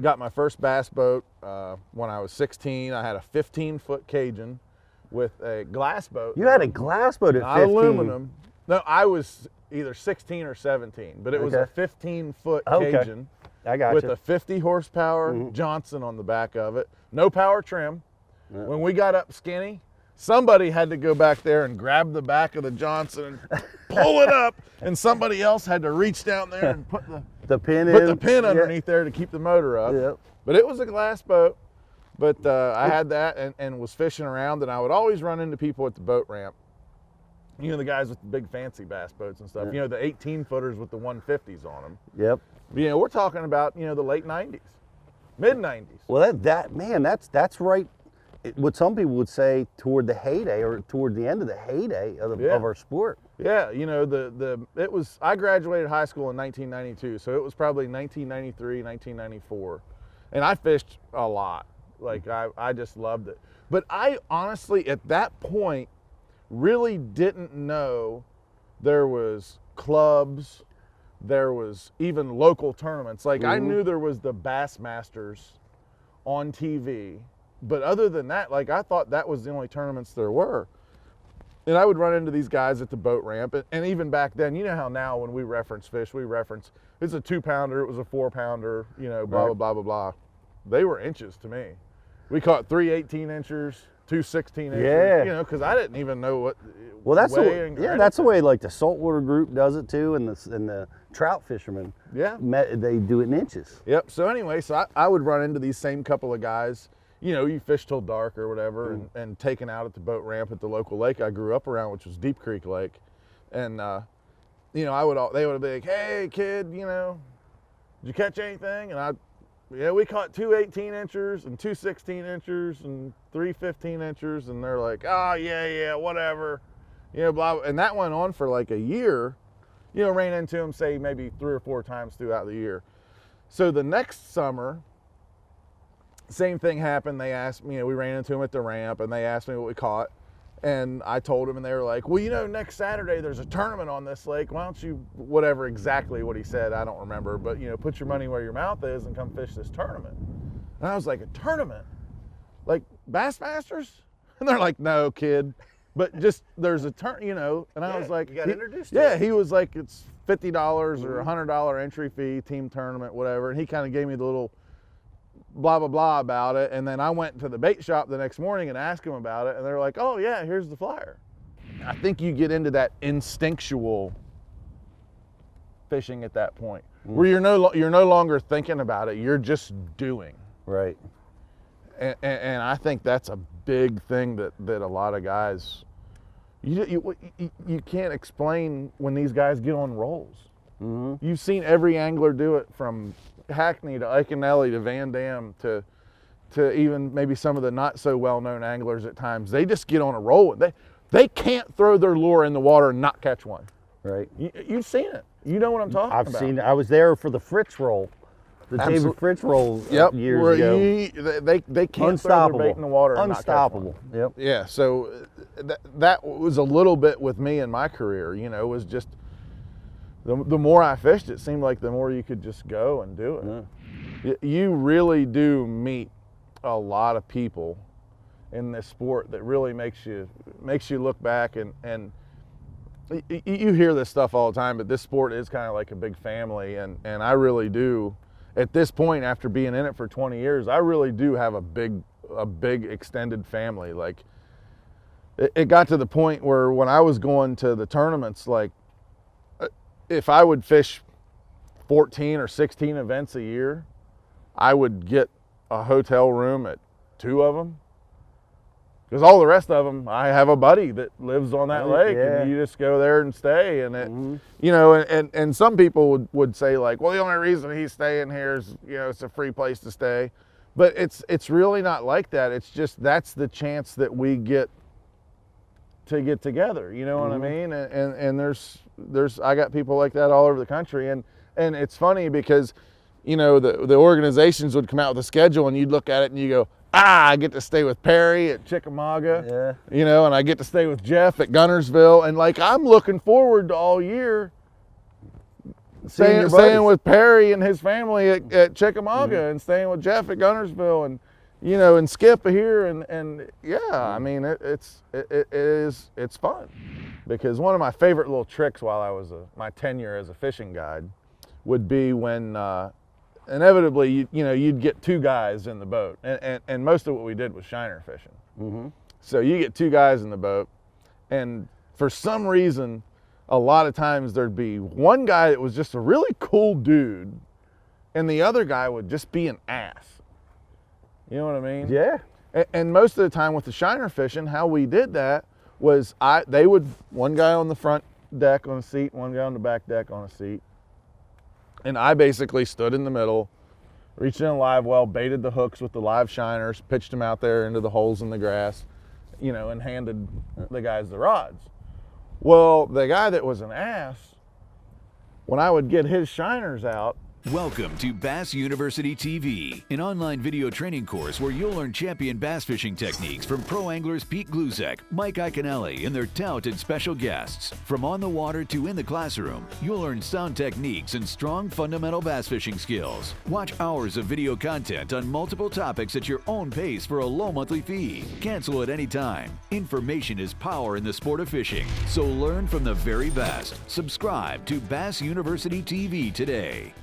got my first bass boat when I was 16. I had a 15-foot Cajun with a glass boat. You had a glass boat at 15? Not aluminum. No, I was either 16 or 17, but it was a 15-foot Cajun. I got with a 50 horsepower Johnson on the back of it. No power trim. Yeah. When we got up skinny, somebody had to go back there and grab the back of the Johnson and pull it up, and somebody else had to reach down there and put the pin underneath there to keep the motor up. Yep. But it was a glass boat. But I had that and was fishing around, and I would always run into people at the boat ramp. You know, the guys with the big fancy bass boats and stuff. You know, the 18-footers with the 150s on them. Yep. You know, we're talking about, you know, the late 90s, mid 90s. Well, that's right. What some people would say toward the heyday or toward the end of the heyday of our sport. Yeah, you know, I graduated high school in 1992, so it was probably 1993, 1994. And I fished a lot. Like, I just loved it. But I honestly, at that point, really didn't know there was clubs, there was even local tournaments. Like, I knew there was the Bassmasters on TV, but other than that, like, I thought that was the only tournaments there were. And I would run into these guys at the boat ramp, and even back then, you know how now when we reference fish, we reference, it's a 2-pounder, it was a 4-pounder, you know, blah, blah, blah, blah, blah. They were inches to me. We caught 3 18-inchers, 2 16-inchers, you know, because I didn't even know what. Well, that's the way like the saltwater group does it too, and the trout fishermen. Yeah, they do it in inches. Yep. So anyway, I would run into these same couple of guys. You know, you fish till dark or whatever, and taken out at the boat ramp at the local lake I grew up around, which was Deep Creek Lake, and you know, they would be like, "Hey, kid, you know, did you catch anything?" And we caught 2 18-inchers and 2 16-inchers and 3 15-inchers, and they're like, "Oh yeah, whatever." You know, blah, and that went on for like a year. You know, ran into them, say, maybe 3 or 4 times throughout the year. So the next summer, same thing happened. They asked me, you know, we ran into them at the ramp, and they asked me what we caught. And I told them, and they were like, "Well, you know, next Saturday there's a tournament on this lake. Why don't you," whatever exactly what he said, I don't remember, but, you know, "put your money where your mouth is and come fish this tournament." And I was like, "A tournament? Like Bassmasters?" And they're like, "No, kid. But just there's a you know," and I was like, "You got introduced to it." Yeah, he was like, "It's $50 or $100 entry fee, team tournament, whatever." And he kind of gave me the little blah, blah, blah about it. And then I went to the bait shop the next morning and asked him about it. And they're like, "Oh yeah, here's the flyer." I think you get into that instinctual fishing at that point where you're no longer thinking about it. You're just doing. Right. And I think that's a big thing that a lot of guys, you can't explain when these guys get on rolls. You've seen every angler do it, from Hackney to Iaconelli to Van Dam to even maybe some of the not so well-known anglers at times. They just get on a roll. They can't throw their lure in the water and not catch one. Right. You've seen it. You know what I'm talking about. I've seen it. I was there for the Fritz roll. The David Fritz roll years ago. They can't throw their bait in the water and unstoppable. Not catch one. Yeah, so that was a little bit with me in my career, you know, was just the more I fished, it seemed like the more you could just go and do it. Yeah. You really do meet a lot of people in this sport that really makes you look back, and you hear this stuff all the time, but this sport is kind of like a big family, and I really do. At this point, after being in it for 20 years, I really do have a big extended family. Like, it got to the point where when I was going to the tournaments, like, if I would fish 14 or 16 events a year, I would get a hotel room at 2 of them. Because all the rest of them, I have a buddy that lives on that lake, and you just go there and stay. And it, you know, and some people would say, like, well, the only reason he's staying here is, you know, it's a free place to stay. But it's really not like that. It's just that's the chance that we get to get together. You know what I mean? And there's I got people like that all over the country. And it's funny because, you know, the organizations would come out with a schedule, and you'd look at it and you go, I get to stay with Perry at Chickamauga, you know, and I get to stay with Jeff at Gunnersville. And, like, I'm looking forward to all year staying with Perry and his family at Chickamauga, and staying with Jeff at Gunnersville, and and Skip here, and yeah, I mean it's fun, because one of my favorite little tricks while I was my tenure as a fishing guide would be when inevitably you'd get 2 guys in the boat, and most of what we did was shiner fishing. Mm-hmm. So you get 2 guys in the boat, and for some reason, a lot of times there'd be one guy that was just a really cool dude, and the other guy would just be an ass. You know what I mean? Yeah. And most of the time with the shiner fishing, how we did that was one guy on the front deck on a seat, one guy on the back deck on a seat, and I basically stood in the middle, reached in a live well, baited the hooks with the live shiners, pitched them out there into the holes in the grass, and handed the guys the rods. Well, the guy that was an ass, when I would get his shiners out. Welcome to Bass University TV, an online video training course where you'll learn champion bass fishing techniques from pro anglers Pete Glusek, Mike Iaconelli, and their talented special guests. From on the water to in the classroom, you'll learn sound techniques and strong fundamental bass fishing skills. Watch hours of video content on multiple topics at your own pace for a low monthly fee. Cancel at any time. Information is power in the sport of fishing, so learn from the very best. Subscribe to Bass University TV today.